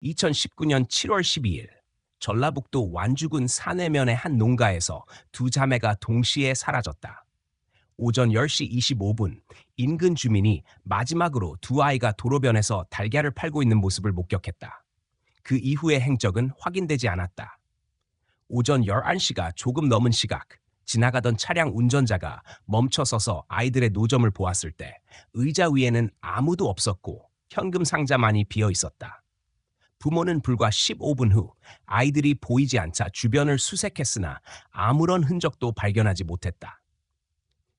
2019년 7월 12일 전라북도 완주군 산해면의 한 농가에서 두 자매가 동시에 사라졌다. 오전 10시 25분 인근 주민이 마지막으로 두 아이가 도로변에서 달걀을 팔고 있는 모습을 목격했다. 그 이후의 행적은 확인되지 않았다. 오전 11시가 조금 넘은 시각, 지나가던 차량 운전자가 멈춰 서서 아이들의 노점을 보았을 때 의자 위에는 아무도 없었고 현금 상자만이 비어 있었다. 부모는 불과 15분 후 아이들이 보이지 않자 주변을 수색했으나 아무런 흔적도 발견하지 못했다.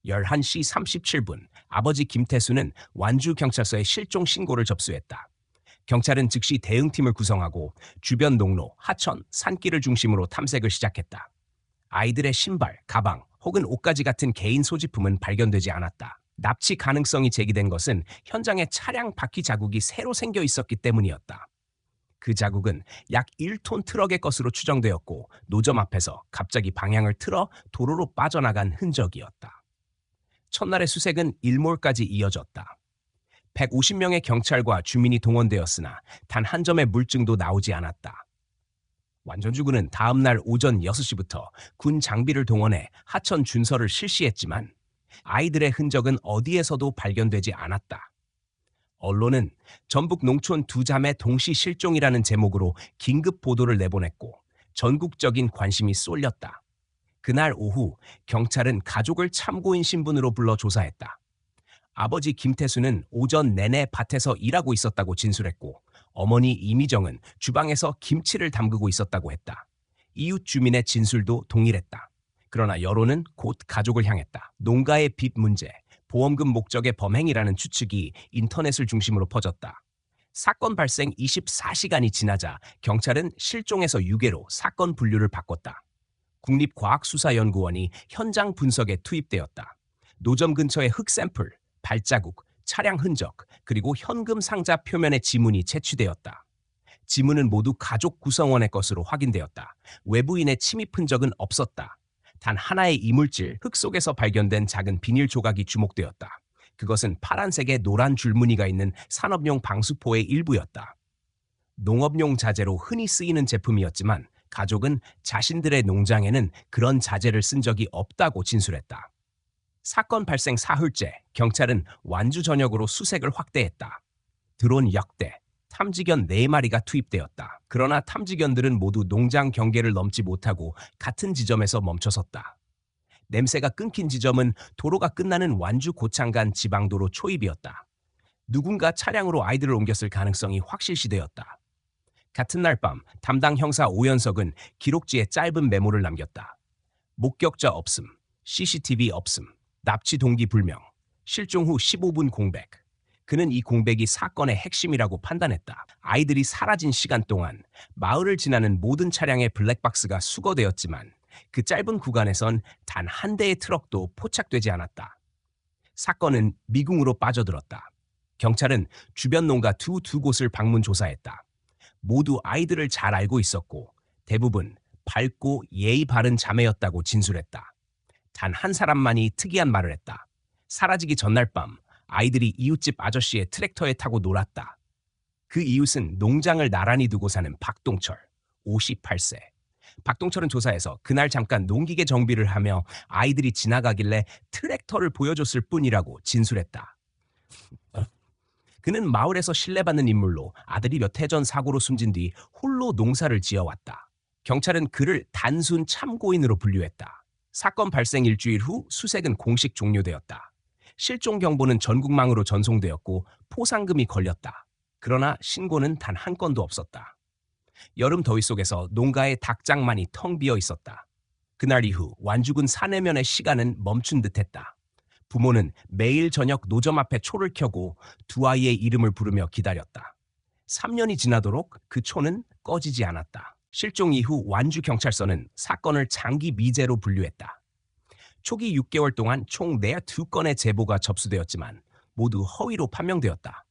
11시 37분 아버지 김태수는 완주경찰서에 실종 신고를 접수했다. 경찰은 즉시 대응팀을 구성하고 주변 농로, 하천, 산길을 중심으로 탐색을 시작했다. 아이들의 신발, 가방 혹은 옷가지 같은 개인 소지품은 발견되지 않았다. 납치 가능성이 제기된 것은 현장에 차량 바퀴 자국이 새로 생겨 있었기 때문이었다. 그 자국은 약 1톤 트럭의 것으로 추정되었고 노점 앞에서 갑자기 방향을 틀어 도로로 빠져나간 흔적이었다. 첫날의 수색은 일몰까지 이어졌다. 150명의 경찰과 주민이 동원되었으나 단 한 점의 물증도 나오지 않았다. 완전주군은 다음 날 오전 6시부터 군 장비를 동원해 하천 준설을 실시했지만 아이들의 흔적은 어디에서도 발견되지 않았다. 언론은 전북 농촌 두 자매 동시 실종이라는 제목으로 긴급 보도를 내보냈고 전국적인 관심이 쏠렸다. 그날 오후 경찰은 가족을 참고인 신분으로 불러 조사했다. 아버지 김태수는 오전 내내 밭에서 일하고 있었다고 진술했고 어머니 이미정은 주방에서 김치를 담그고 있었다고 했다. 이웃 주민의 진술도 동일했다. 그러나 여론은 곧 가족을 향했다. 농가의 빚 문제, 보험금 목적의 범행이라는 추측이 인터넷을 중심으로 퍼졌다. 사건 발생 24시간이 지나자 경찰은 실종에서 유괴로 사건 분류를 바꿨다. 국립과학수사연구원이 현장 분석에 투입되었다. 노점 근처의 흙 샘플, 발자국, 차량 흔적, 그리고 현금 상자 표면의 지문이 채취되었다. 지문은 모두 가족 구성원의 것으로 확인되었다. 외부인의 침입 흔적은 없었다. 단 하나의 이물질, 흙 속에서 발견된 작은 비닐 조각이 주목되었다. 그것은 파란색의 노란 줄무늬가 있는 산업용 방수포의 일부였다. 농업용 자재로 흔히 쓰이는 제품이었지만 가족은 자신들의 농장에는 그런 자재를 쓴 적이 없다고 진술했다. 사건 발생 사흘째, 경찰은 완주 전역으로 수색을 확대했다. 드론 역대, 탐지견 4마리가 투입되었다. 그러나 탐지견들은 모두 농장 경계를 넘지 못하고 같은 지점에서 멈춰섰다. 냄새가 끊긴 지점은 도로가 끝나는 완주 고창간 지방도로 초입이었다. 누군가 차량으로 아이들을 옮겼을 가능성이 확실시되었다. 같은 날 밤 담당 형사 오연석은 기록지에 짧은 메모를 남겼다. 목격자 없음, CCTV 없음, 납치 동기 불명, 실종 후 15분 공백. 그는 이 공백이 사건의 핵심이라고 판단했다. 아이들이 사라진 시간 동안 마을을 지나는 모든 차량의 블랙박스가 수거되었지만 그 짧은 구간에선 단 한 대의 트럭도 포착되지 않았다. 사건은 미궁으로 빠져들었다. 경찰은 주변 농가 두 곳을 방문 조사했다. 모두 아이들을 잘 알고 있었고 대부분 밝고 예의 바른 자매였다고 진술했다. 단 한 사람만이 특이한 말을 했다. 사라지기 전날 밤 아이들이 이웃집 아저씨의 트랙터에 타고 놀았다. 그 이웃은 농장을 나란히 두고 사는 박동철, 58세. 박동철은 조사에서 그날 잠깐 농기계 정비를 하며 아이들이 지나가길래 트랙터를 보여줬을 뿐이라고 진술했다. 그는 마을에서 신뢰받는 인물로 아들이 몇 해 전 사고로 숨진 뒤 홀로 농사를 지어왔다. 경찰은 그를 단순 참고인으로 분류했다. 사건 발생 일주일 후 수색은 공식 종료되었다. 실종 경보는 전국망으로 전송되었고 포상금이 걸렸다. 그러나 신고는 단 한 건도 없었다. 여름 더위 속에서 농가의 닭장만이 텅 비어 있었다. 그날 이후 완주군 산해면의 시간은 멈춘 듯했다. 부모는 매일 저녁 노점 앞에 초를 켜고 두 아이의 이름을 부르며 기다렸다. 3년이 지나도록 그 초는 꺼지지 않았다. 실종 이후 완주경찰서는 사건을 장기 미제로 분류했다. 초기 6개월 동안 총 42건의 제보가 접수되었지만 모두 허위로 판명되었다.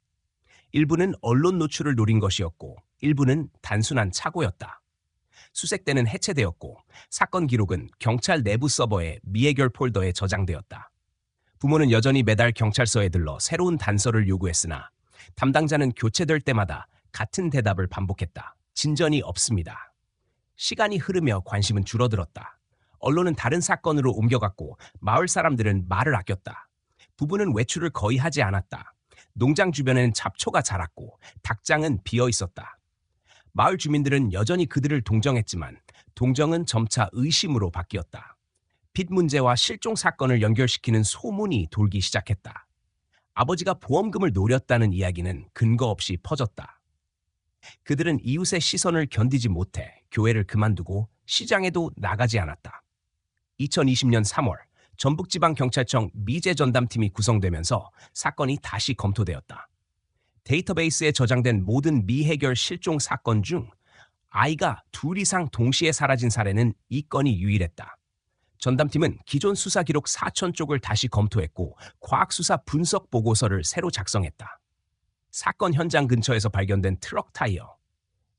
일부는 언론 노출을 노린 것이었고 일부는 단순한 착오였다. 수색대는 해체되었고 사건 기록은 경찰 내부 서버의 미해결 폴더에 저장되었다. 부모는 여전히 매달 경찰서에 들러 새로운 단서를 요구했으나 담당자는 교체될 때마다 같은 대답을 반복했다. 진전이 없습니다. 시간이 흐르며 관심은 줄어들었다. 언론은 다른 사건으로 옮겨갔고 마을 사람들은 말을 아꼈다. 부부는 외출을 거의 하지 않았다. 농장 주변에는 잡초가 자랐고 닭장은 비어 있었다. 마을 주민들은 여전히 그들을 동정했지만 동정은 점차 의심으로 바뀌었다. 빚 문제와 실종 사건을 연결시키는 소문이 돌기 시작했다. 아버지가 보험금을 노렸다는 이야기는 근거 없이 퍼졌다. 그들은 이웃의 시선을 견디지 못해 교회를 그만두고 시장에도 나가지 않았다. 2020년 3월 전북지방경찰청 미제 전담팀이 구성되면서 사건이 다시 검토되었다. 데이터베이스에 저장된 모든 미해결 실종 사건 중 아이가 둘 이상 동시에 사라진 사례는 이 건이 유일했다. 전담팀은 기존 수사 기록 4천 쪽을 다시 검토했고 과학수사 분석 보고서를 새로 작성했다. 사건 현장 근처에서 발견된 트럭 타이어,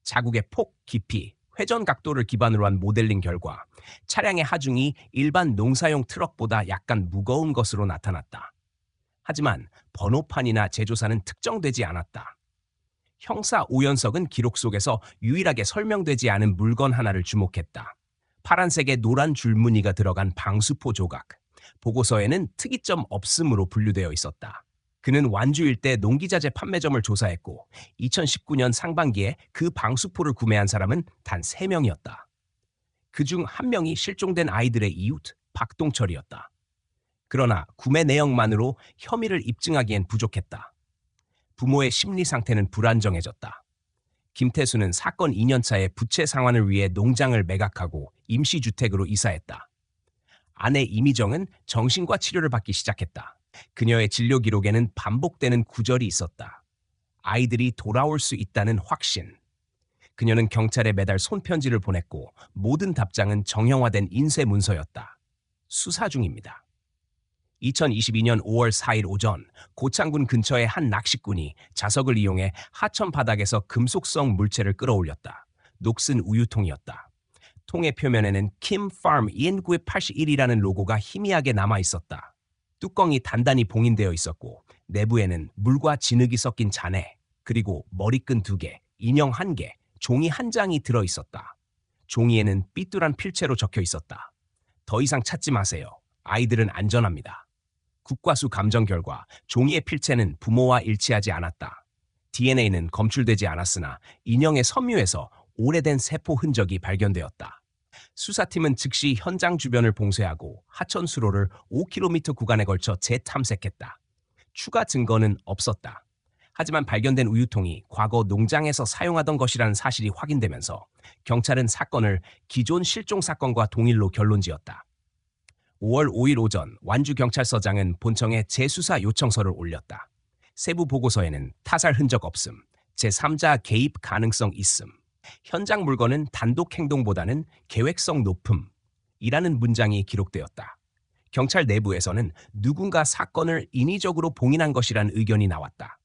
자국의 폭, 깊이, 회전 각도를 기반으로 한 모델링 결과 차량의 하중이 일반 농사용 트럭보다 약간 무거운 것으로 나타났다. 하지만 번호판이나 제조사는 특정되지 않았다. 형사 오연석은 기록 속에서 유일하게 설명되지 않은 물건 하나를 주목했다. 파란색의 노란 줄무늬가 들어간 방수포 조각. 보고서에는 특이점 없음으로 분류되어 있었다. 그는 완주 일대 농기자재 판매점을 조사했고 2019년 상반기에 그 방수포를 구매한 사람은 단 3명이었다. 그중 1명이 실종된 아이들의 이웃 박동철이었다. 그러나 구매 내역만으로 혐의를 입증하기엔 부족했다. 부모의 심리 상태는 불안정해졌다. 김태수는 사건 2년차에 부채 상환을 위해 농장을 매각하고 임시주택으로 이사했다. 아내 이미정은 정신과 치료를 받기 시작했다. 그녀의 진료 기록에는 반복되는 구절이 있었다. 아이들이 돌아올 수 있다는 확신. 그녀는 경찰에 매달 손편지를 보냈고 모든 답장은 정형화된 인쇄 문서였다. 수사 중입니다. 2022년 5월 4일 오전 고창군 근처의 한 낚시꾼이 자석을 이용해 하천 바닥에서 금속성 물체를 끌어올렸다. 녹슨 우유통이었다. 통의 표면에는 킴 파र्म 1981이라는 로고가 희미하게 남아 있었다. 뚜껑이 단단히 봉인되어 있었고 내부에는 물과 진흙이 섞인 잔해, 그리고 머리끈 2개, 인형 1개, 종이 1장이 들어 있었다. 종이에는 삐뚤한 필체로 적혀 있었다. 더 이상 찾지 마세요. 아이들은 안전합니다. 국과수 감정 결과 종이의 필체는 부모와 일치하지 않았다. DNA는 검출되지 않았으나 인형의 섬유에서 오래된 세포 흔적이 발견되었다. 수사팀은 즉시 현장 주변을 봉쇄하고 하천 수로를 5km 구간에 걸쳐 재탐색했다. 추가 증거는 없었다. 하지만 발견된 우유통이 과거 농장에서 사용하던 것이라는 사실이 확인되면서 경찰은 사건을 기존 실종 사건과 동일로 결론지었다. 5월 5일 오전 완주경찰서장은 본청에 재수사 요청서를 올렸다. 세부 보고서에는 타살 흔적 없음, 제3자 개입 가능성 있음, 현장 물건은 단독 행동보다는 계획성 높음이라는 문장이 기록되었다. 경찰 내부에서는 누군가 사건을 인위적으로 봉인한 것이란 의견이 나왔다.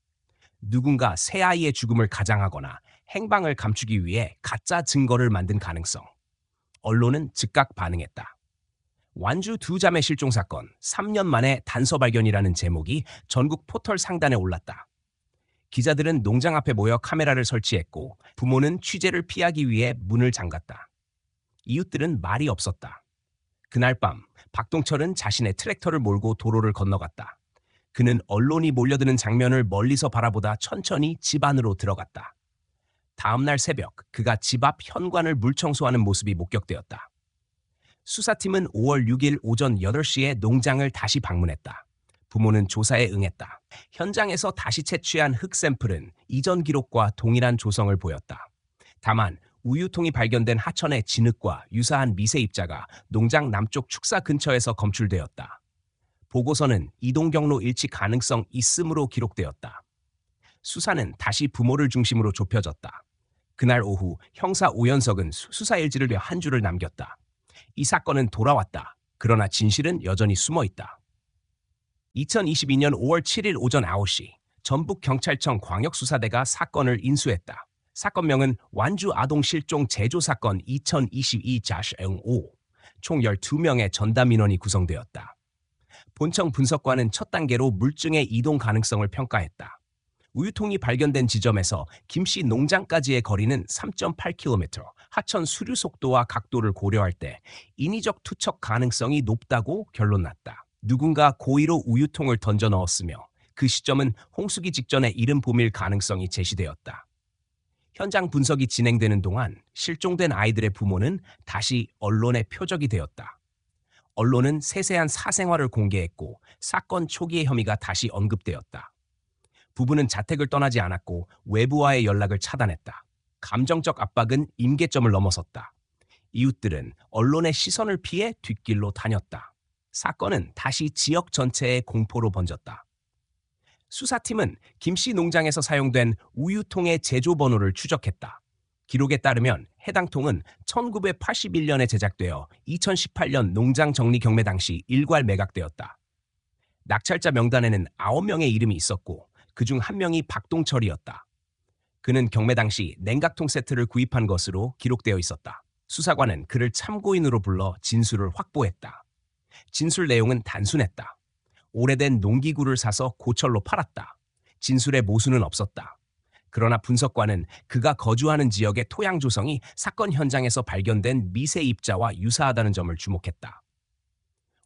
누군가 새 아이의 죽음을 가장하거나 행방을 감추기 위해 가짜 증거를 만든 가능성. 언론은 즉각 반응했다. 완주 2자매 실종 사건 3년 만에 단서 발견이라는 제목이 전국 포털 상단에 올랐다. 기자들은 농장 앞에 모여 카메라를 설치했고 부모는 취재를 피하기 위해 문을 잠갔다. 이웃들은 말이 없었다. 그날 밤 박동철은 자신의 트랙터를 몰고 도로를 건너갔다. 그는 언론이 몰려드는 장면을 멀리서 바라보다 천천히 집 안으로 들어갔다. 다음 날 새벽 그가 집 앞 현관을 물청소하는 모습이 목격되었다. 수사팀은 5월 6일 오전 8시에 농장을 다시 방문했다. 부모는 조사에 응했다. 현장에서 다시 채취한 흙 샘플은 이전 기록과 동일한 조성을 보였다. 다만 우유통이 발견된 하천의 진흙과 유사한 미세 입자가 농장 남쪽 축사 근처에서 검출되었다. 보고서는 이동 경로 일치 가능성 있음으로 기록되었다. 수사는 다시 부모를 중심으로 좁혀졌다. 그날 오후 형사 오연석은 수사 일지를 위해 한 줄을 남겼다. 이 사건은 돌아왔다. 그러나 진실은 여전히 숨어있다. 2022년 5월 7일 오전 9시 전북경찰청 광역수사대가 사건을 인수했다. 사건명은 완주 아동 실종 제조 사건 2022-05. 총 12명의 전담 인원이 구성되었다. 본청 분석관은 첫 단계로 물증의 이동 가능성을 평가했다. 우유통이 발견된 지점에서 김씨 농장까지의 거리는 3.8km, 하천 수류 속도와 각도를 고려할 때 인위적 투척 가능성이 높다고 결론났다. 누군가 고의로 우유통을 던져 넣었으며 그 시점은 홍수기 직전의 이른 봄일 가능성이 제시되었다. 현장 분석이 진행되는 동안 실종된 아이들의 부모는 다시 언론의 표적이 되었다. 언론은 세세한 사생활을 공개했고 사건 초기의 혐의가 다시 언급되었다. 부부는 자택을 떠나지 않았고 외부와의 연락을 차단했다. 감정적 압박은 임계점을 넘어섰다. 이웃들은 언론의 시선을 피해 뒷길로 다녔다. 사건은 다시 지역 전체에 공포로 번졌다. 수사팀은 김씨 농장에서 사용된 우유통의 제조 번호를 추적했다. 기록에 따르면 해당 통은 1981년에 제작되어 2018년 농장 정리 경매 당시 일괄 매각되었다. 낙찰자 명단에는 9명의 이름이 있었고 그중 1명이 박동철이었다. 그는 경매 당시 냉각통 세트를 구입한 것으로 기록되어 있었다. 수사관은 그를 참고인으로 불러 진술을 확보했다. 진술 내용은 단순했다. 오래된 농기구를 사서 고철로 팔았다. 진술에 모순은 없었다. 그러나 분석관은 그가 거주하는 지역의 토양 조성이 사건 현장에서 발견된 미세 입자와 유사하다는 점을 주목했다.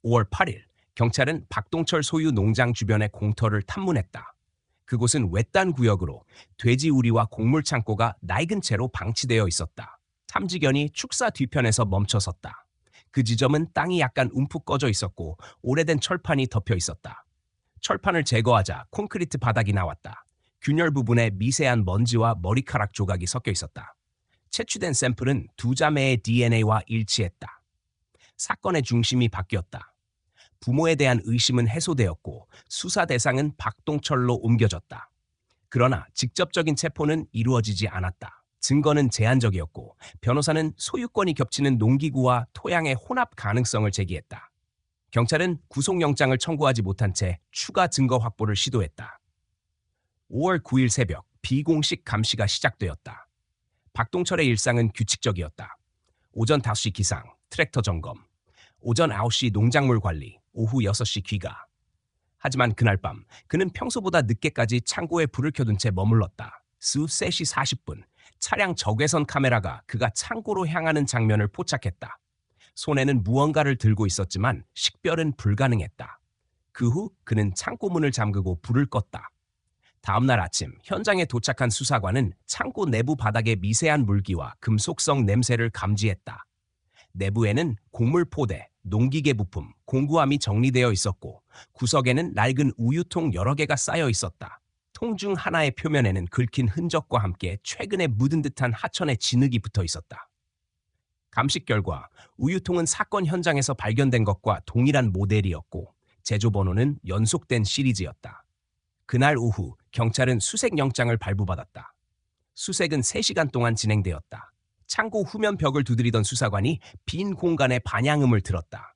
5월 8일, 경찰은 박동철 소유 농장 주변의 공터를 탐문했다. 그곳은 외딴 구역으로 돼지 우리와 곡물 창고가 낡은 채로 방치되어 있었다. 탐지견이 축사 뒤편에서 멈춰섰다. 그 지점은 땅이 약간 움푹 꺼져 있었고 오래된 철판이 덮여 있었다. 철판을 제거하자 콘크리트 바닥이 나왔다. 균열 부분에 미세한 먼지와 머리카락 조각이 섞여 있었다. 채취된 샘플은 두 자매의 DNA와 일치했다. 사건의 중심이 바뀌었다. 부모에 대한 의심은 해소되었고 수사 대상은 박동철로 옮겨졌다. 그러나 직접적인 체포는 이루어지지 않았다. 증거는 제한적이었고 변호사는 소유권이 겹치는 농기구와 토양의 혼합 가능성을 제기했다. 경찰은 구속영장을 청구하지 못한 채 추가 증거 확보를 시도했다. 5월 9일 새벽 비공식 감시가 시작되었다. 박동철의 일상은 규칙적이었다. 오전 5시 기상, 트랙터 점검, 오전 9시 농작물 관리, 오후 6시 귀가. 하지만 그날 밤 그는 평소보다 늦게까지 창고에 불을 켜둔 채 머물렀다. 수 3시 40분 차량 적외선 카메라가 그가 창고로 향하는 장면을 포착했다. 손에는 무언가를 들고 있었지만 식별은 불가능했다. 그 후 그는 창고 문을 잠그고 불을 껐다. 다음 날 아침 현장에 도착한 수사관은 창고 내부 바닥의 미세한 물기와 금속성 냄새를 감지했다. 내부에는 곡물 포대, 농기계 부품, 공구함이 정리되어 있었고 구석에는 낡은 우유통 여러 개가 쌓여 있었다. 통 중 하나의 표면에는 긁힌 흔적과 함께 최근에 묻은 듯한 하천의 진흙이 붙어 있었다. 감식 결과 우유통은 사건 현장에서 발견된 것과 동일한 모델이었고 제조 번호는 연속된 시리즈였다. 그날 오후 경찰은 수색 영장을 발부받았다. 수색은 3시간 동안 진행되었다. 창고 후면 벽을 두드리던 수사관이 빈 공간에 반향음을 들었다.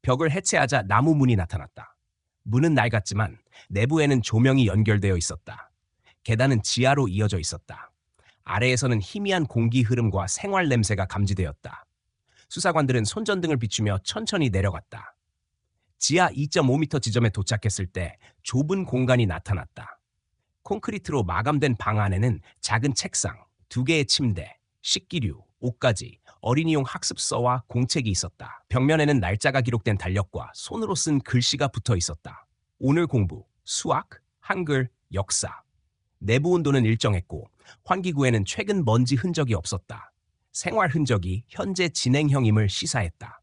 벽을 해체하자 나무 문이 나타났다. 문은 낡았지만 내부에는 조명이 연결되어 있었다. 계단은 지하로 이어져 있었다. 아래에서는 희미한 공기 흐름과 생활 냄새가 감지되었다. 수사관들은 손전등을 비추며 천천히 내려갔다. 지하 2.5m 지점에 도착했을 때 좁은 공간이 나타났다. 콘크리트로 마감된 방 안에는 작은 책상, 2개의 침대, 식기류, 옷가지, 어린이용 학습서와 공책이 있었다. 벽면에는 날짜가 기록된 달력과 손으로 쓴 글씨가 붙어 있었다. 오늘 공부, 수학, 한글, 역사. 내부 온도는 일정했고 환기구에는 최근 먼지 흔적이 없었다. 생활 흔적이 현재 진행형임을 시사했다.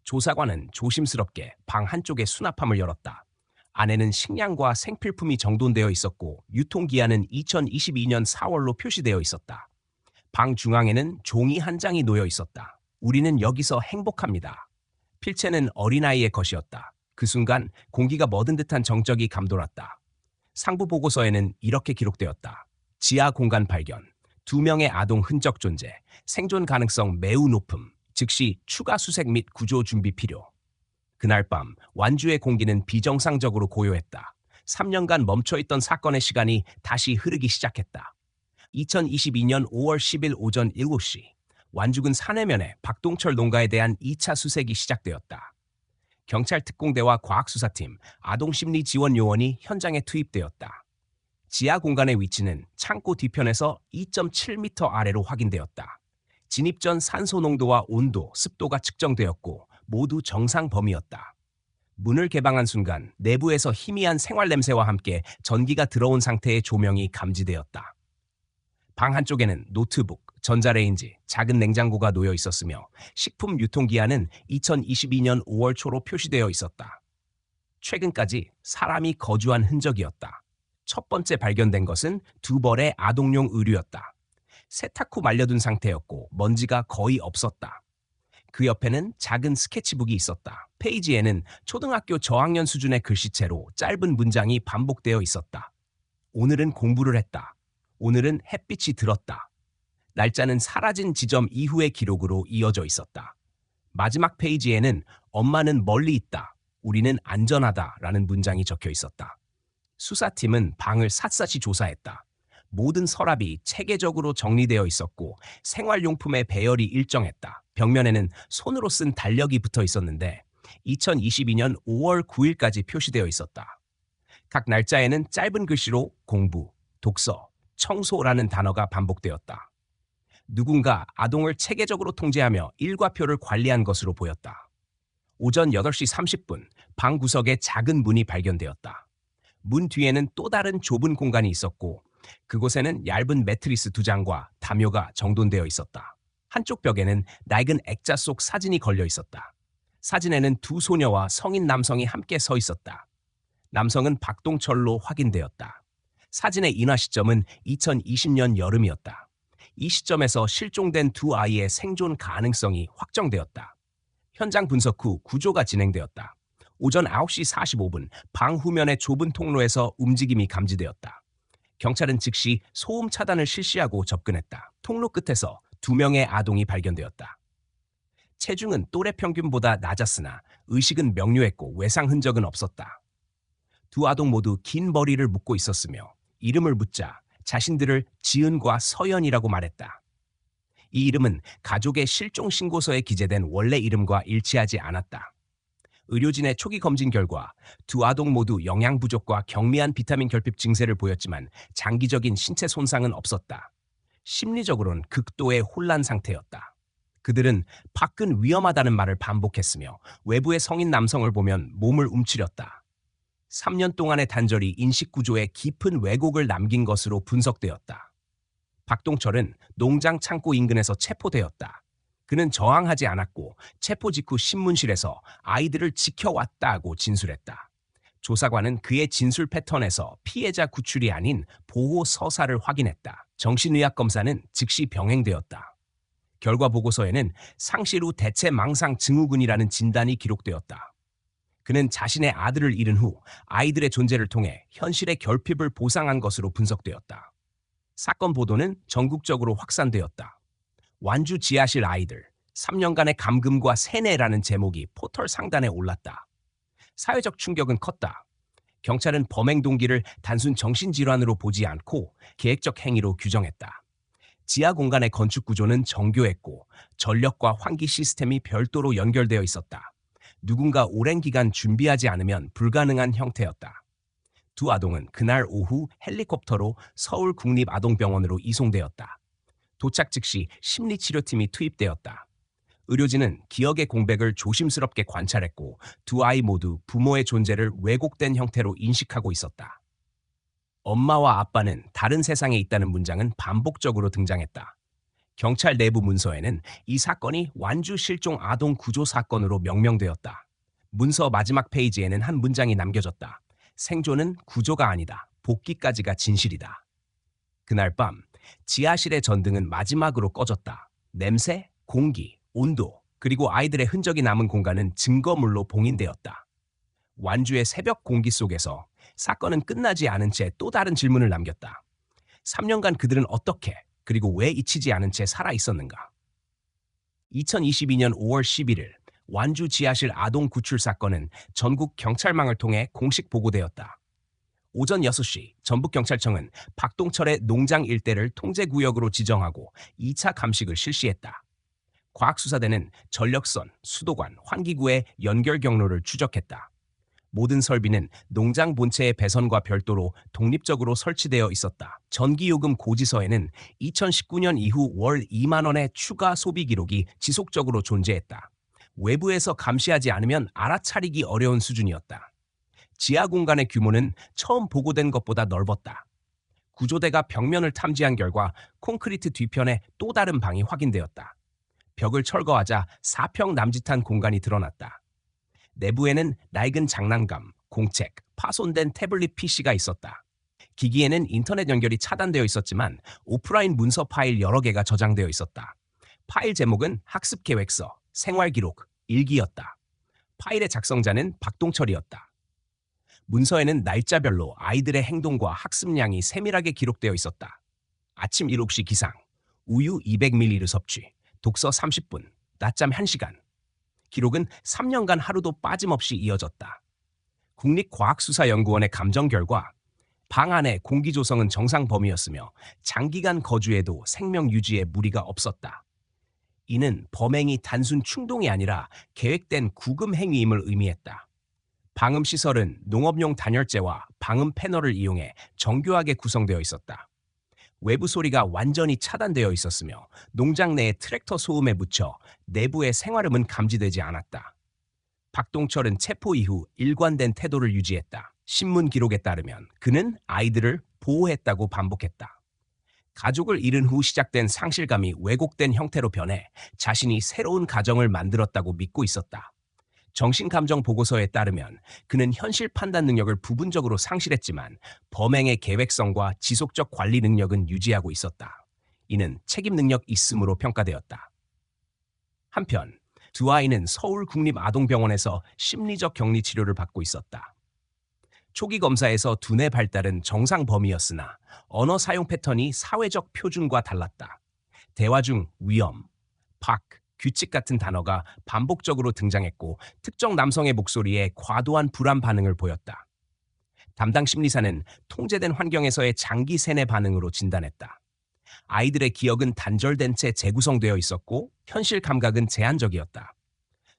조사관은 조심스럽게 방 한쪽의 수납함을 열었다. 안에는 식량과 생필품이 정돈되어 있었고 유통기한은 2022년 4월로 표시되어 있었다. 방 중앙에는 종이 한 장이 놓여 있었다. 우리는 여기서 행복합니다. 필체는 어린아이의 것이었다. 그 순간 공기가 멎은 듯한 정적이 감돌았다. 상부 보고서에는 이렇게 기록되었다. 지하 공간 발견, 2명의 아동 흔적 존재, 생존 가능성 매우 높음, 즉시 추가 수색 및 구조 준비 필요. 그날 밤 완주의 공기는 비정상적으로 고요했다. 3년간 멈춰있던 사건의 시간이 다시 흐르기 시작했다. 2022년 5월 10일 오전 7시, 완주군 산해면에 박동철 농가에 대한 2차 수색이 시작되었다. 경찰 특공대와 과학수사팀, 아동심리지원요원이 현장에 투입되었다. 지하 공간의 위치는 창고 뒤편에서 2.7m 아래로 확인되었다. 진입 전 산소 농도와 온도, 습도가 측정되었고 모두 정상 범위였다. 문을 개방한 순간 내부에서 희미한 생활 냄새와 함께 전기가 들어온 상태의 조명이 감지되었다. 방 한쪽에는 노트북, 전자레인지, 작은 냉장고가 놓여 있었으며 식품 유통기한은 2022년 5월 초로 표시되어 있었다. 최근까지 사람이 거주한 흔적이었다. 첫 번째 발견된 것은 두 벌의 아동용 의류였다. 세탁 후 말려둔 상태였고 먼지가 거의 없었다. 그 옆에는 작은 스케치북이 있었다. 페이지에는 초등학교 저학년 수준의 글씨체로 짧은 문장이 반복되어 있었다. 오늘은 공부를 했다. 오늘은 햇빛이 들었다. 날짜는 사라진 지점 이후의 기록으로 이어져 있었다. 마지막 페이지에는 엄마는 멀리 있다. 우리는 안전하다. 라는 문장이 적혀 있었다. 수사팀은 방을 샅샅이 조사했다. 모든 서랍이 체계적으로 정리되어 있었고 생활용품의 배열이 일정했다. 벽면에는 손으로 쓴 달력이 붙어 있었는데 2022년 5월 9일까지 표시되어 있었다. 각 날짜에는 짧은 글씨로 공부, 독서, 청소라는 단어가 반복되었다. 누군가 아동을 체계적으로 통제하며 일과표를 관리한 것으로 보였다. 오전 8시 30분 방 구석에 작은 문이 발견되었다. 문 뒤에는 또 다른 좁은 공간이 있었고 그곳에는 얇은 매트리스 2장과 담요가 정돈되어 있었다. 한쪽 벽에는 낡은 액자 속 사진이 걸려 있었다. 사진에는 두 소녀와 성인 남성이 함께 서 있었다. 남성은 박동철로 확인되었다. 사진의 인화 시점은 2020년 여름이었다. 이 시점에서 실종된 두 아이의 생존 가능성이 확정되었다. 현장 분석 후 구조가 진행되었다. 오전 9시 45분 방 후면의 좁은 통로에서 움직임이 감지되었다. 경찰은 즉시 소음 차단을 실시하고 접근했다. 통로 끝에서 2명의 아동이 발견되었다. 체중은 또래 평균보다 낮았으나 의식은 명료했고 외상 흔적은 없었다. 두 아동 모두 긴 머리를 묶고 있었으며 이름을 묻자 자신들을 지은과 서연이라고 말했다. 이 이름은 가족의 실종 신고서에 기재된 원래 이름과 일치하지 않았다. 의료진의 초기 검진 결과 두 아동 모두 영양 부족과 경미한 비타민 결핍 증세를 보였지만 장기적인 신체 손상은 없었다. 심리적으로는 극도의 혼란 상태였다. 그들은 밖은 위험하다는 말을 반복했으며 외부의 성인 남성을 보면 몸을 움츠렸다. 3년 동안의 단절이 인식 구조에 깊은 왜곡을 남긴 것으로 분석되었다. 박동철은 농장 창고 인근에서 체포되었다. 그는 저항하지 않았고 체포 직후 신문실에서 아이들을 지켜왔다고 진술했다. 조사관은 그의 진술 패턴에서 피해자 구출이 아닌 보호 서사를 확인했다. 정신의학 검사는 즉시 병행되었다. 결과 보고서에는 상실 후 대체 망상 증후군이라는 진단이 기록되었다. 그는 자신의 아들을 잃은 후 아이들의 존재를 통해 현실의 결핍을 보상한 것으로 분석되었다. 사건 보도는 전국적으로 확산되었다. 완주 지하실 아이들, 3년간의 감금과 세뇌라는 제목이 포털 상단에 올랐다. 사회적 충격은 컸다. 경찰은 범행 동기를 단순 정신질환으로 보지 않고 계획적 행위로 규정했다. 지하 공간의 건축 구조는 정교했고 전력과 환기 시스템이 별도로 연결되어 있었다. 누군가 오랜 기간 준비하지 않으면 불가능한 형태였다. 두 아동은 그날 오후 헬리콥터로 서울국립아동병원으로 이송되었다. 도착 즉시 심리치료팀이 투입되었다. 의료진은 기억의 공백을 조심스럽게 관찰했고 두 아이 모두 부모의 존재를 왜곡된 형태로 인식하고 있었다. 엄마와 아빠는 다른 세상에 있다는 문장은 반복적으로 등장했다. 경찰 내부 문서에는 이 사건이 완주 실종 아동 구조 사건으로 명명되었다. 문서 마지막 페이지에는 한 문장이 남겨졌다. 생존은 구조가 아니다. 복귀까지가 진실이다. 그날 밤 지하실의 전등은 마지막으로 꺼졌다. 냄새, 공기, 온도, 그리고 아이들의 흔적이 남은 공간은 증거물로 봉인되었다. 완주의 새벽 공기 속에서 사건은 끝나지 않은 채 또 다른 질문을 남겼다. 3년간 그들은 어떻게, 그리고 왜 잊히지 않은 채 살아 있었는가? 2022년 5월 11일 완주 지하실 아동 구출 사건은 전국 경찰망을 통해 공식 보고되었다. 오전 6시 전북경찰청은 박동철의 농장 일대를 통제구역으로 지정하고 2차 감식을 실시했다. 과학수사대는 전력선, 수도관, 환기구의 연결 경로를 추적했다. 모든 설비는 농장 본체의 배선과 별도로 독립적으로 설치되어 있었다. 전기요금 고지서에는 2019년 이후 월 2만 원의 추가 소비 기록이 지속적으로 존재했다. 외부에서 감시하지 않으면 알아차리기 어려운 수준이었다. 지하 공간의 규모는 처음 보고된 것보다 넓었다. 구조대가 벽면을 탐지한 결과 콘크리트 뒤편에 또 다른 방이 확인되었다. 벽을 철거하자 4평 남짓한 공간이 드러났다. 내부에는 낡은 장난감, 공책, 파손된 태블릿 PC가 있었다. 기기에는 인터넷 연결이 차단되어 있었지만 오프라인 문서 파일 여러 개가 저장되어 있었다. 파일 제목은 학습계획서, 생활기록, 일기였다. 파일의 작성자는 박동철이었다. 문서에는 날짜별로 아이들의 행동과 학습량이 세밀하게 기록되어 있었다. 아침 7시 기상, 우유 200ml 섭취, 독서 30분, 낮잠 1시간. 기록은 3년간 하루도 빠짐없이 이어졌다. 국립과학수사연구원의 감정 결과 방 안의 공기 조성은 정상 범위였으며 장기간 거주에도 생명 유지에 무리가 없었다. 이는 범행이 단순 충동이 아니라 계획된 구금 행위임을 의미했다. 방음 시설은 농업용 단열재와 방음 패널을 이용해 정교하게 구성되어 있었다. 외부 소리가 완전히 차단되어 있었으며 농장 내의 트랙터 소음에 묻혀 내부의 생활음은 감지되지 않았다. 박동철은 체포 이후 일관된 태도를 유지했다. 신문 기록에 따르면 그는 아이들을 보호했다고 반복했다. 가족을 잃은 후 시작된 상실감이 왜곡된 형태로 변해 자신이 새로운 가정을 만들었다고 믿고 있었다. 정신감정 보고서에 따르면 그는 현실 판단 능력을 부분적으로 상실했지만 범행의 계획성과 지속적 관리 능력은 유지하고 있었다. 이는 책임 능력 있음으로 평가되었다. 한편 두 아이는 서울국립아동병원에서 심리적 격리 치료를 받고 있었다. 초기 검사에서 두뇌 발달은 정상 범위였으나 언어 사용 패턴이 사회적 표준과 달랐다. 대화 중 위험, 박, 규칙 같은 단어가 반복적으로 등장했고 특정 남성의 목소리에 과도한 불안 반응을 보였다. 담당 심리사는 통제된 환경에서의 장기 세뇌 반응으로 진단했다. 아이들의 기억은 단절된 채 재구성되어 있었고 현실 감각은 제한적이었다.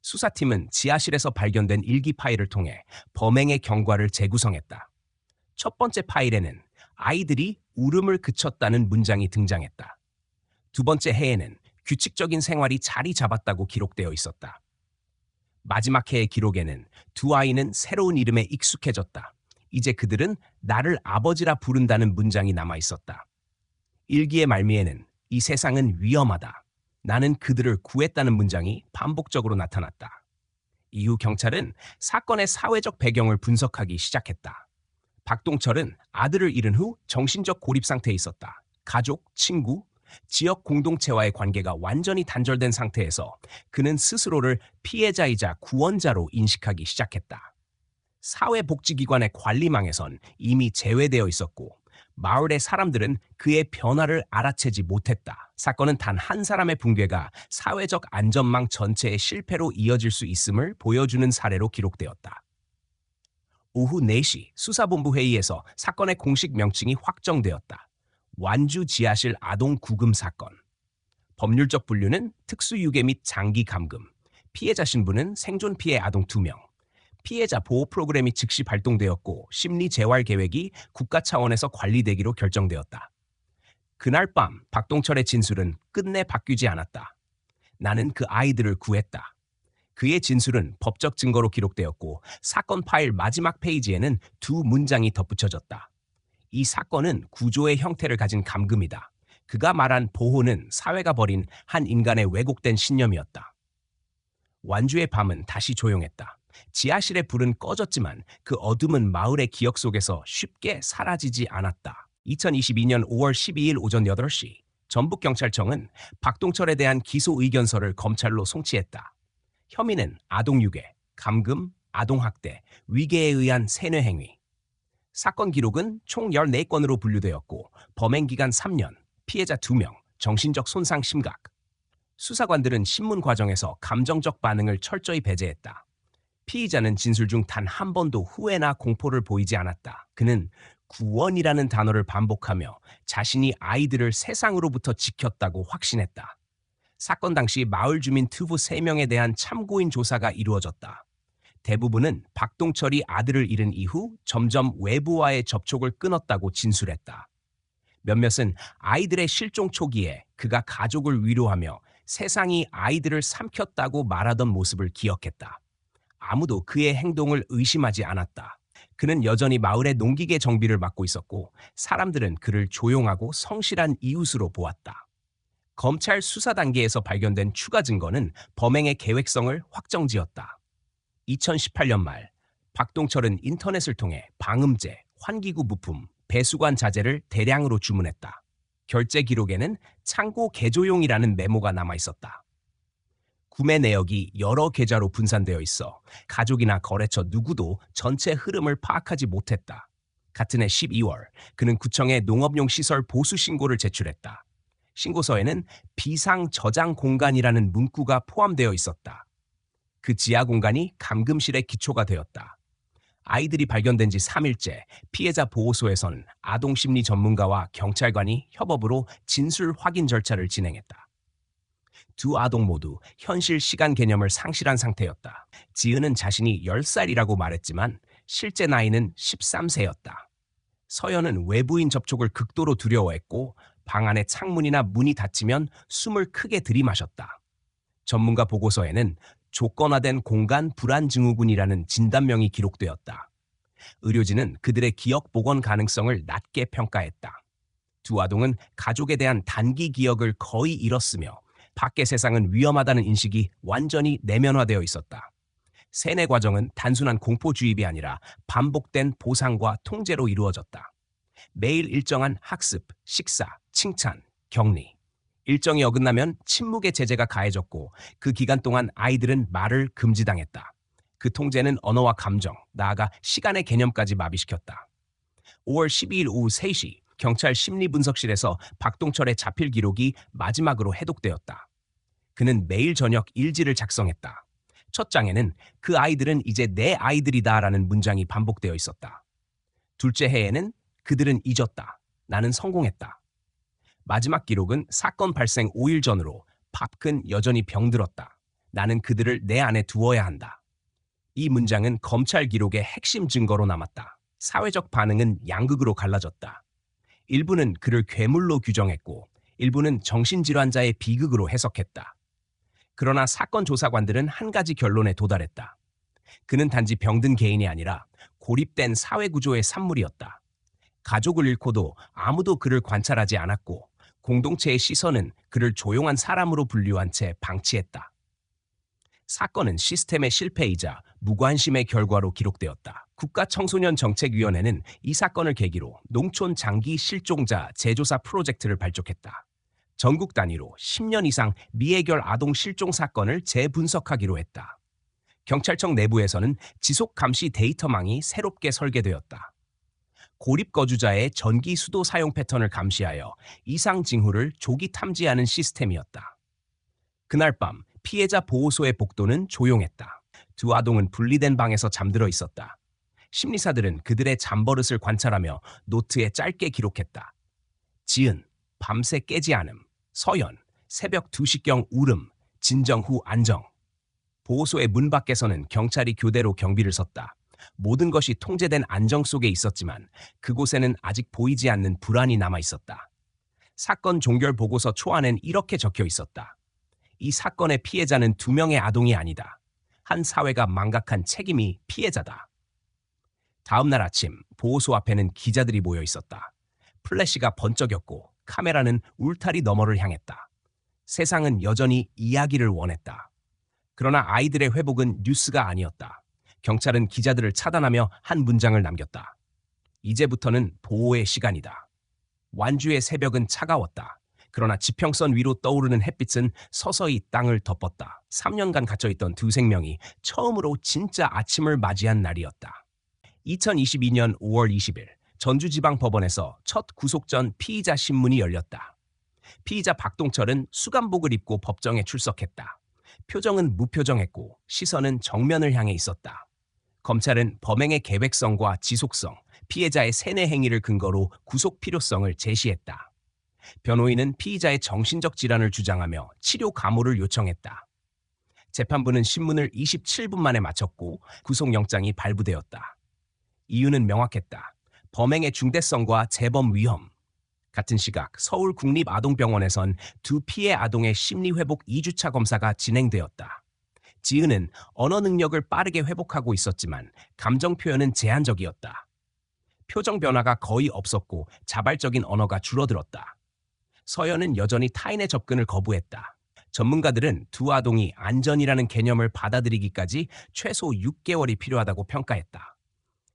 수사팀은 지하실에서 발견된 일기 파일을 통해 범행의 경과를 재구성했다. 첫 번째 파일에는 아이들이 울음을 그쳤다는 문장이 등장했다. 두 번째 해에는 규칙적인 생활이 자리 잡았다고 기록되어 있었다. 마지막 해의 기록에는 두 아이는 새로운 이름에 익숙해졌다. 이제 그들은 나를 아버지라 부른다는 문장이 남아 있었다. 일기의 말미에는 이 세상은 위험하다. 나는 그들을 구했다는 문장이 반복적으로 나타났다. 이후 경찰은 사건의 사회적 배경을 분석하기 시작했다. 박동철은 아들을 잃은 후 정신적 고립 상태에 있었다. 가족, 친구, 지역 공동체와의 관계가 완전히 단절된 상태에서 그는 스스로를 피해자이자 구원자로 인식하기 시작했다. 사회복지기관의 관리망에선 이미 제외되어 있었고 마을의 사람들은 그의 변화를 알아채지 못했다. 사건은 단 한 사람의 붕괴가 사회적 안전망 전체의 실패로 이어질 수 있음을 보여주는 사례로 기록되었다. 오후 4시 수사본부 회의에서 사건의 공식 명칭이 확정되었다. 완주 지하실 아동 구금 사건. 법률적 분류는 특수유괴 및 장기 감금. 피해자 신분은 생존 피해 아동 2명. 피해자 보호 프로그램이 즉시 발동되었고 심리 재활 계획이 국가 차원에서 관리되기로 결정되었다. 그날 밤 박동철의 진술은 끝내 바뀌지 않았다. 나는 그 아이들을 구했다. 그의 진술은 법적 증거로 기록되었고 사건 파일 마지막 페이지에는 두 문장이 덧붙여졌다. 이 사건은 구조의 형태를 가진 감금이다. 그가 말한 보호는 사회가 버린 한 인간의 왜곡된 신념이었다. 완주의 밤은 다시 조용했다. 지하실의 불은 꺼졌지만 그 어둠은 마을의 기억 속에서 쉽게 사라지지 않았다. 2022년 5월 12일 오전 8시 전북경찰청은 박동철에 대한 기소 의견서를 검찰로 송치했다. 혐의는 아동유괴, 감금, 아동학대, 위계에 의한 세뇌행위. 사건 기록은 총 14건으로 분류되었고 범행 기간 3년, 피해자 2명, 정신적 손상 심각. 수사관들은 신문 과정에서 감정적 반응을 철저히 배제했다. 피의자는 진술 중 단 한 번도 후회나 공포를 보이지 않았다. 그는 구원이라는 단어를 반복하며 자신이 아이들을 세상으로부터 지켰다고 확신했다. 사건 당시 마을 주민 투부 3명에 대한 참고인 조사가 이루어졌다. 대부분은 박동철이 아들을 잃은 이후 점점 외부와의 접촉을 끊었다고 진술했다. 몇몇은 아이들의 실종 초기에 그가 가족을 위로하며 세상이 아이들을 삼켰다고 말하던 모습을 기억했다. 아무도 그의 행동을 의심하지 않았다. 그는 여전히 마을의 농기계 정비를 맡고 있었고 사람들은 그를 조용하고 성실한 이웃으로 보았다. 검찰 수사 단계에서 발견된 추가 증거는 범행의 계획성을 확정지었다. 2018년 말 박동철은 인터넷을 통해 방음제, 환기구 부품, 배수관 자재를 대량으로 주문했다. 결제 기록에는 창고 개조용이라는 메모가 남아 있었다. 구매 내역이 여러 계좌로 분산되어 있어 가족이나 거래처 누구도 전체 흐름을 파악하지 못했다. 같은 해 12월, 그는 구청에 농업용 시설 보수 신고를 제출했다. 신고서에는 비상 저장 공간이라는 문구가 포함되어 있었다. 그 지하 공간이 감금실의 기초가 되었다. 아이들이 발견된 지 3일째 피해자 보호소에서는 아동심리 전문가와 경찰관이 협업으로 진술 확인 절차를 진행했다. 두 아동 모두 현실 시간 개념을 상실한 상태였다. 지은은 자신이 10살이라고 말했지만 실제 나이는 13세였다. 서연은 외부인 접촉을 극도로 두려워했고 방 안의 창문이나 문이 닫히면 숨을 크게 들이마셨다. 전문가 보고서에는 조건화된 공간 불안 증후군이라는 진단명이 기록되었다. 의료진은 그들의 기억 복원 가능성을 낮게 평가했다. 두 아동은 가족에 대한 단기 기억을 거의 잃었으며 밖의 세상은 위험하다는 인식이 완전히 내면화되어 있었다. 세뇌 과정은 단순한 공포주입이 아니라 반복된 보상과 통제로 이루어졌다. 매일 일정한 학습, 식사, 칭찬, 격리. 일정이 어긋나면 침묵의 제재가 가해졌고 그 기간 동안 아이들은 말을 금지당했다. 그 통제는 언어와 감정, 나아가 시간의 개념까지 마비시켰다. 5월 12일 오후 3시 경찰 심리분석실에서 박동철의 자필 기록이 마지막으로 해독되었다. 그는 매일 저녁 일지를 작성했다. 첫 장에는 그 아이들은 이제 내 아이들이다라는 문장이 반복되어 있었다. 둘째 해에는 그들은 잊었다. 나는 성공했다. 마지막 기록은 사건 발생 5일 전으로 밥근 여전히 병들었다. 나는 그들을 내 안에 두어야 한다. 이 문장은 검찰 기록의 핵심 증거로 남았다. 사회적 반응은 양극으로 갈라졌다. 일부는 그를 괴물로 규정했고 일부는 정신질환자의 비극으로 해석했다. 그러나 사건 조사관들은 한 가지 결론에 도달했다. 그는 단지 병든 개인이 아니라 고립된 사회구조의 산물이었다. 가족을 잃고도 아무도 그를 관찰하지 않았고 공동체의 시선은 그를 조용한 사람으로 분류한 채 방치했다. 사건은 시스템의 실패이자 무관심의 결과로 기록되었다. 국가청소년정책위원회는 이 사건을 계기로 농촌 장기 실종자 재조사 프로젝트를 발족했다. 전국 단위로 10년 이상 미해결 아동 실종 사건을 재분석하기로 했다. 경찰청 내부에서는 지속감시 데이터망이 새롭게 설계되었다. 고립거주자의 전기 수도 사용 패턴을 감시하여 이상 징후를 조기 탐지하는 시스템이었다. 그날 밤 피해자 보호소의 복도는 조용했다. 두 아동은 분리된 방에서 잠들어 있었다. 심리사들은 그들의 잠버릇을 관찰하며 노트에 짧게 기록했다. 지은, 밤새 깨지 않음. 서연, 새벽 2시경 울음. 진정 후 안정. 보호소의 문 밖에서는 경찰이 교대로 경비를 섰다. 모든 것이 통제된 안정 속에 있었지만 그곳에는 아직 보이지 않는 불안이 남아 있었다. 사건 종결 보고서 초안엔 이렇게 적혀 있었다. 이 사건의 피해자는 2명의 아동이 아니다. 한 사회가 망각한 책임이 피해자다. 다음 날 아침 보호소 앞에는 기자들이 모여 있었다. 플래시가 번쩍였고 카메라는 울타리 너머를 향했다. 세상은 여전히 이야기를 원했다. 그러나 아이들의 회복은 뉴스가 아니었다. 경찰은 기자들을 차단하며 한 문장을 남겼다. 이제부터는 보호의 시간이다. 완주의 새벽은 차가웠다. 그러나 지평선 위로 떠오르는 햇빛은 서서히 땅을 덮었다. 3년간 갇혀있던 두 생명이 처음으로 진짜 아침을 맞이한 날이었다. 2022년 5월 20일 전주지방법원에서 첫 구속 전 피의자 신문이 열렸다. 피의자 박동철은 수감복을 입고 법정에 출석했다. 표정은 무표정했고 시선은 정면을 향해 있었다. 검찰은 범행의 계획성과 지속성, 피해자의 세뇌 행위를 근거로 구속 필요성을 제시했다. 변호인은 피의자의 정신적 질환을 주장하며 치료 감호를 요청했다. 재판부는 신문을 27분 만에 마쳤고 구속영장이 발부되었다. 이유는 명확했다. 범행의 중대성과 재범 위험. 같은 시각 서울국립아동병원에선 두 피해 아동의 심리회복 2주차 검사가 진행되었다. 지은은 언어 능력을 빠르게 회복하고 있었지만 감정 표현은 제한적이었다. 표정 변화가 거의 없었고 자발적인 언어가 줄어들었다. 서연은 여전히 타인의 접근을 거부했다. 전문가들은 두 아동이 안전이라는 개념을 받아들이기까지 최소 6개월이 필요하다고 평가했다.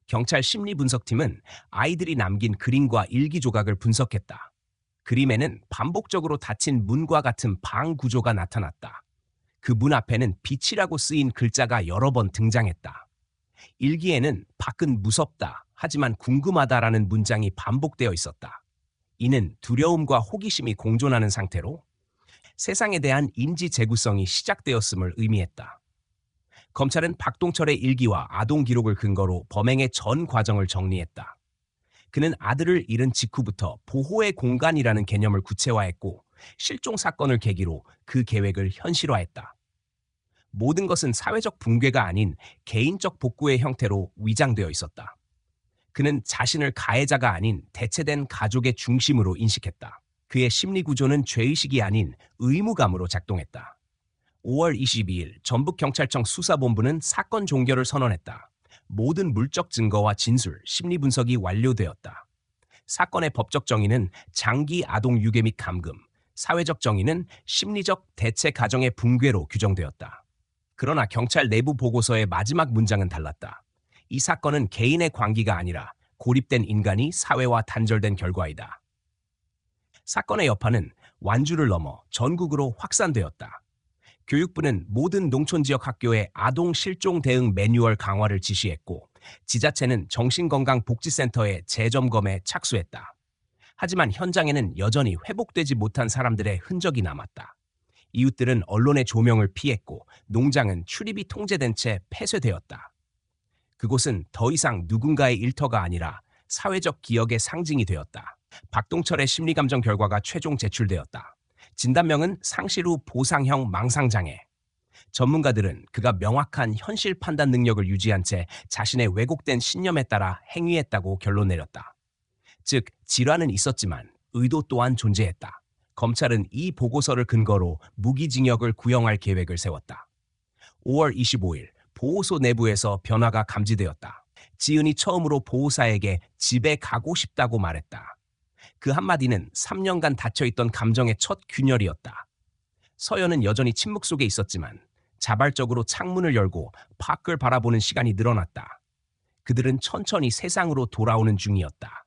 경찰 심리분석팀은 아이들이 남긴 그림과 일기 조각을 분석했다. 그림에는 반복적으로 닫힌 문과 같은 방 구조가 나타났다. 그 문 앞에는 빛이라고 쓰인 글자가 여러 번 등장했다. 일기에는 밖은 무섭다, 하지만 궁금하다라는 문장이 반복되어 있었다. 이는 두려움과 호기심이 공존하는 상태로 세상에 대한 인지 재구성이 시작되었음을 의미했다. 검찰은 박동철의 일기와 아동 기록을 근거로 범행의 전 과정을 정리했다. 그는 아들을 잃은 직후부터 보호의 공간이라는 개념을 구체화했고 실종 사건을 계기로 그 계획을 현실화했다. 모든 것은 사회적 붕괴가 아닌 개인적 복구의 형태로 위장되어 있었다. 그는 자신을 가해자가 아닌 대체된 가족의 중심으로 인식했다. 그의 심리 구조는 죄의식이 아닌 의무감으로 작동했다. 5월 22일 전북경찰청 수사본부는 사건 종결을 선언했다. 모든 물적 증거와 진술, 심리 분석이 완료되었다. 사건의 법적 정의는 장기 아동 유괴 및 감금, 사회적 정의는 심리적 대체 가정의 붕괴로 규정되었다. 그러나 경찰 내부 보고서의 마지막 문장은 달랐다. 이 사건은 개인의 광기가 아니라 고립된 인간이 사회와 단절된 결과이다. 사건의 여파는 완주를 넘어 전국으로 확산되었다. 교육부는 모든 농촌 지역 학교에 아동 실종 대응 매뉴얼 강화를 지시했고 지자체는 정신건강복지센터의 재점검에 착수했다. 하지만 현장에는 여전히 회복되지 못한 사람들의 흔적이 남았다. 이웃들은 언론의 조명을 피했고 농장은 출입이 통제된 채 폐쇄되었다. 그곳은 더 이상 누군가의 일터가 아니라 사회적 기억의 상징이 되었다. 박동철의 심리감정 결과가 최종 제출되었다. 진단명은 상실 후 보상형 망상장애. 전문가들은 그가 명확한 현실 판단 능력을 유지한 채 자신의 왜곡된 신념에 따라 행위했다고 결론 내렸다. 즉, 질환은 있었지만 의도 또한 존재했다. 검찰은 이 보고서를 근거로 무기징역을 구형할 계획을 세웠다. 5월 25일 보호소 내부에서 변화가 감지되었다. 지은이 처음으로 보호사에게 집에 가고 싶다고 말했다. 그 한마디는 3년간 닫혀있던 감정의 첫 균열이었다. 서연은 여전히 침묵 속에 있었지만 자발적으로 창문을 열고 밖을 바라보는 시간이 늘어났다. 그들은 천천히 세상으로 돌아오는 중이었다.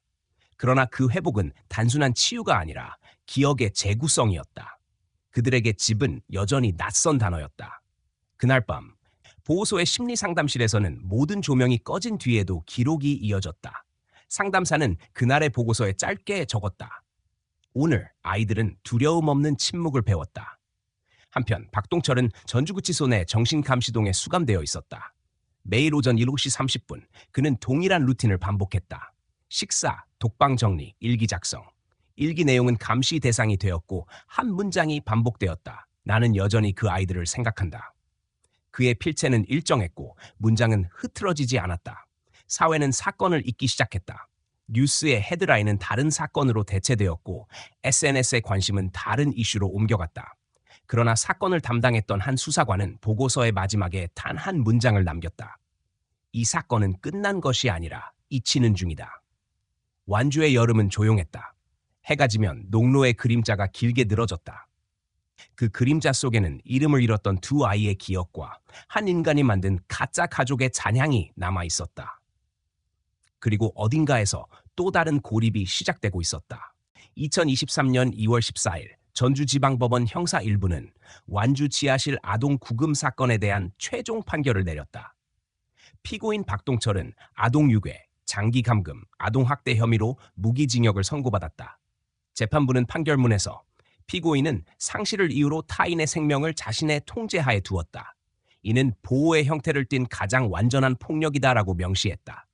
그러나 그 회복은 단순한 치유가 아니라 기억의 재구성이었다. 그들에게 집은 여전히 낯선 단어였다. 그날 밤 보호소의 심리상담실에서는 모든 조명이 꺼진 뒤에도 기록이 이어졌다. 상담사는 그날의 보고서에 짧게 적었다. 오늘 아이들은 두려움 없는 침묵을 배웠다. 한편 박동철은 전주구치소 내 정신감시동에 수감되어 있었다. 매일 오전 7시 30분 그는 동일한 루틴을 반복했다. 식사, 독방 정리, 일기 작성. 일기 내용은 감시 대상이 되었고 한 문장이 반복되었다. 나는 여전히 그 아이들을 생각한다. 그의 필체는 일정했고 문장은 흐트러지지 않았다. 사회는 사건을 잊기 시작했다. 뉴스의 헤드라인은 다른 사건으로 대체되었고 SNS의 관심은 다른 이슈로 옮겨갔다. 그러나 사건을 담당했던 한 수사관은 보고서의 마지막에 단 한 문장을 남겼다. 이 사건은 끝난 것이 아니라 잊히는 중이다. 완주의 여름은 조용했다. 해가 지면 농로의 그림자가 길게 늘어졌다. 그 그림자 속에는 이름을 잃었던 두 아이의 기억과 한 인간이 만든 가짜 가족의 잔향이 남아 있었다. 그리고 어딘가에서 또 다른 고립이 시작되고 있었다. 2023년 2월 14일 전주지방법원 형사 1부는 완주 지하실 아동 구금 사건에 대한 최종 판결을 내렸다. 피고인 박동철은 아동 유괴, 장기 감금, 아동 학대 혐의로 무기징역을 선고받았다. 재판부는 판결문에서 피고인은 상실을 이유로 타인의 생명을 자신의 통제하에 두었다. 이는 보호의 형태를 띤 가장 완전한 폭력이다라고 명시했다.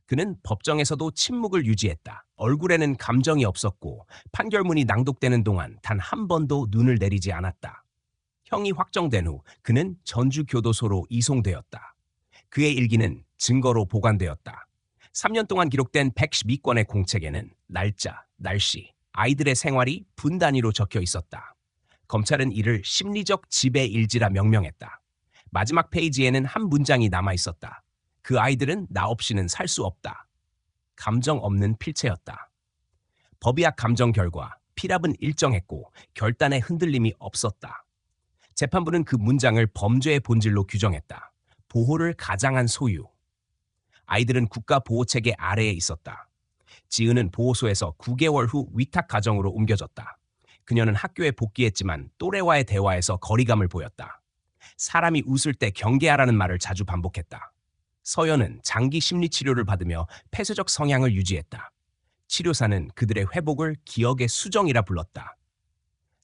그는 법정에서도 침묵을 유지했다. 얼굴에는 감정이 없었고 판결문이 낭독되는 동안 단 한 번도 눈을 내리지 않았다. 형이 확정된 후 그는 전주교도소로 이송되었다. 그의 일기는 증거로 보관되었다. 3년 동안 기록된 112건의 공책에는 날짜, 날씨, 아이들의 생활이 분 단위로 적혀 있었다. 검찰은 이를 심리적 지배 일지라 명명했다. 마지막 페이지에는 한 문장이 남아 있었다. 그 아이들은 나 없이는 살 수 없다. 감정 없는 필체였다. 법의학 감정 결과 피랍은 일정했고 결단의 흔들림이 없었다. 재판부는 그 문장을 범죄의 본질로 규정했다. 보호를 가장한 소유. 아이들은 국가 보호체계 아래에 있었다. 지은은 보호소에서 9개월 후 위탁 가정으로 옮겨졌다. 그녀는 학교에 복귀했지만 또래와의 대화에서 거리감을 보였다. 사람이 웃을 때 경계하라는 말을 자주 반복했다. 서연은 장기 심리치료를 받으며 폐쇄적 성향을 유지했다. 치료사는 그들의 회복을 기억의 수정이라 불렀다.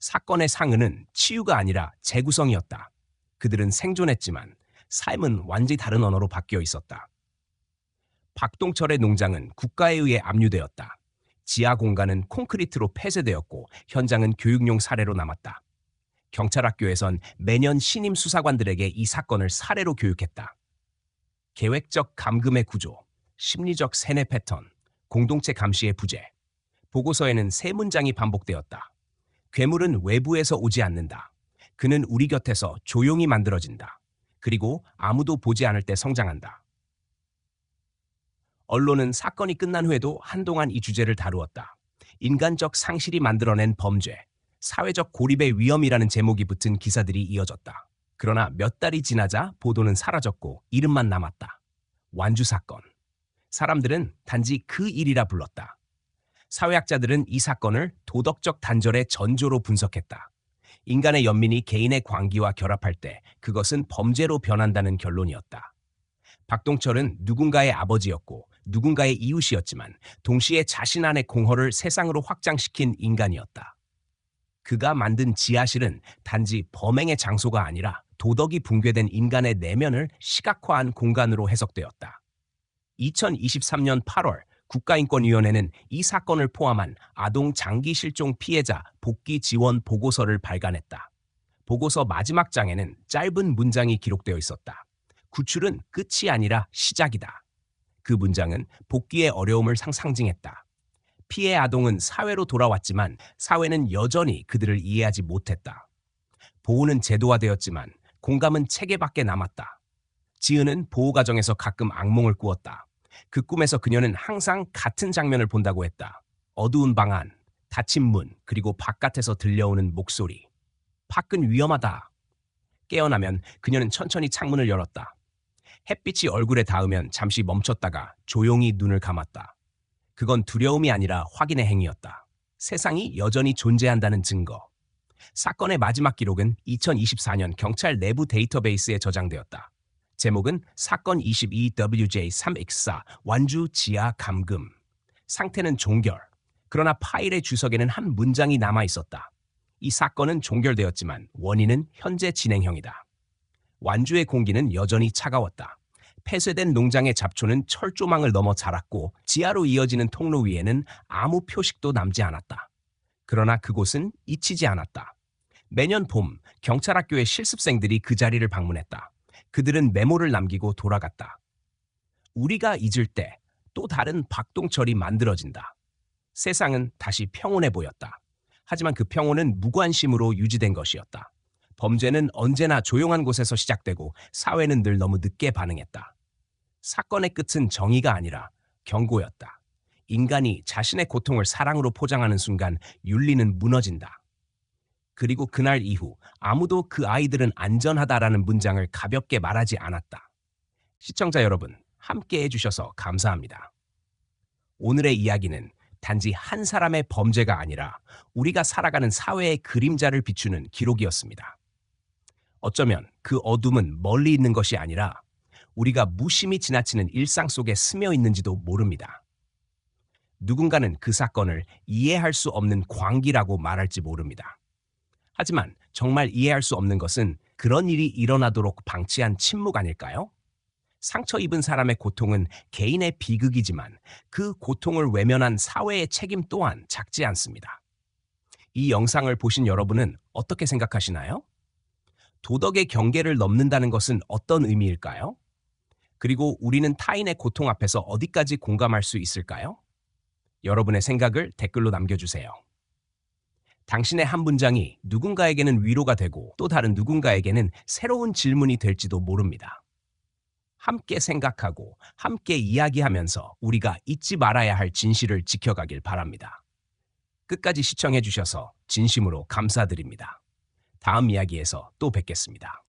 사건의 상흔은 치유가 아니라 재구성이었다. 그들은 생존했지만 삶은 완전히 다른 언어로 바뀌어 있었다. 박동철의 농장은 국가에 의해 압류되었다. 지하 공간은 콘크리트로 폐쇄되었고 현장은 교육용 사례로 남았다. 경찰학교에선 매년 신임 수사관들에게 이 사건을 사례로 교육했다. 계획적 감금의 구조, 심리적 세뇌 패턴, 공동체 감시의 부재. 보고서에는 세 문장이 반복되었다. 괴물은 외부에서 오지 않는다. 그는 우리 곁에서 조용히 만들어진다. 그리고 아무도 보지 않을 때 성장한다. 언론은 사건이 끝난 후에도 한동안 이 주제를 다루었다. 인간적 상실이 만들어낸 범죄, 사회적 고립의 위험이라는 제목이 붙은 기사들이 이어졌다. 그러나 몇 달이 지나자 보도는 사라졌고 이름만 남았다. 완주 사건. 사람들은 단지 그 일이라 불렀다. 사회학자들은 이 사건을 도덕적 단절의 전조로 분석했다. 인간의 연민이 개인의 광기와 결합할 때 그것은 범죄로 변한다는 결론이었다. 박동철은 누군가의 아버지였고 누군가의 이웃이었지만 동시에 자신 안의 공허를 세상으로 확장시킨 인간이었다. 그가 만든 지하실은 단지 범행의 장소가 아니라 도덕이 붕괴된 인간의 내면을 시각화한 공간으로 해석되었다. 2023년 8월 국가인권위원회는 이 사건을 포함한 아동 장기 실종 피해자 복귀 지원 보고서를 발간했다. 보고서 마지막 장에는 짧은 문장이 기록되어 있었다. 구출은 끝이 아니라 시작이다. 그 문장은 복귀의 어려움을 상징했다. 피해 아동은 사회로 돌아왔지만 사회는 여전히 그들을 이해하지 못했다. 보호는 제도화되었지만 공감은 체계밖에 남았다. 지은은 보호 과정에서 가끔 악몽을 꾸었다. 그 꿈에서 그녀는 항상 같은 장면을 본다고 했다. 어두운 방 안, 닫힌 문, 그리고 바깥에서 들려오는 목소리. 밖은 위험하다. 깨어나면 그녀는 천천히 창문을 열었다. 햇빛이 얼굴에 닿으면 잠시 멈췄다가 조용히 눈을 감았다. 그건 두려움이 아니라 확인의 행위였다. 세상이 여전히 존재한다는 증거. 사건의 마지막 기록은 2024년 경찰 내부 데이터베이스에 저장되었다. 제목은 사건 22WJ3X4 완주 지하 감금. 상태는 종결. 그러나 파일의 주석에는 한 문장이 남아 있었다. 이 사건은 종결되었지만 원인은 현재 진행형이다. 완주의 공기는 여전히 차가웠다. 폐쇄된 농장의 잡초는 철조망을 넘어 자랐고 지하로 이어지는 통로 위에는 아무 표식도 남지 않았다. 그러나 그곳은 잊히지 않았다. 매년 봄 경찰학교의 실습생들이 그 자리를 방문했다. 그들은 메모를 남기고 돌아갔다. 우리가 잊을 때 또 다른 박동철이 만들어진다. 세상은 다시 평온해 보였다. 하지만 그 평온은 무관심으로 유지된 것이었다. 범죄는 언제나 조용한 곳에서 시작되고 사회는 늘 너무 늦게 반응했다. 사건의 끝은 정의가 아니라 경고였다. 인간이 자신의 고통을 사랑으로 포장하는 순간 윤리는 무너진다. 그리고 그날 이후 아무도 그 아이들은 안전하다라는 문장을 가볍게 말하지 않았다. 시청자 여러분, 함께 해주셔서 감사합니다. 오늘의 이야기는 단지 한 사람의 범죄가 아니라 우리가 살아가는 사회의 그림자를 비추는 기록이었습니다. 어쩌면 그 어둠은 멀리 있는 것이 아니라 우리가 무심히 지나치는 일상 속에 스며 있는지도 모릅니다. 누군가는 그 사건을 이해할 수 없는 광기라고 말할지 모릅니다. 하지만 정말 이해할 수 없는 것은 그런 일이 일어나도록 방치한 침묵 아닐까요? 상처 입은 사람의 고통은 개인의 비극이지만 그 고통을 외면한 사회의 책임 또한 작지 않습니다. 이 영상을 보신 여러분은 어떻게 생각하시나요? 도덕의 경계를 넘는다는 것은 어떤 의미일까요? 그리고 우리는 타인의 고통 앞에서 어디까지 공감할 수 있을까요? 여러분의 생각을 댓글로 남겨주세요. 당신의 한 문장이 누군가에게는 위로가 되고 또 다른 누군가에게는 새로운 질문이 될지도 모릅니다. 함께 생각하고 함께 이야기하면서 우리가 잊지 말아야 할 진실을 지켜가길 바랍니다. 끝까지 시청해 주셔서 진심으로 감사드립니다. 다음 이야기에서 또 뵙겠습니다.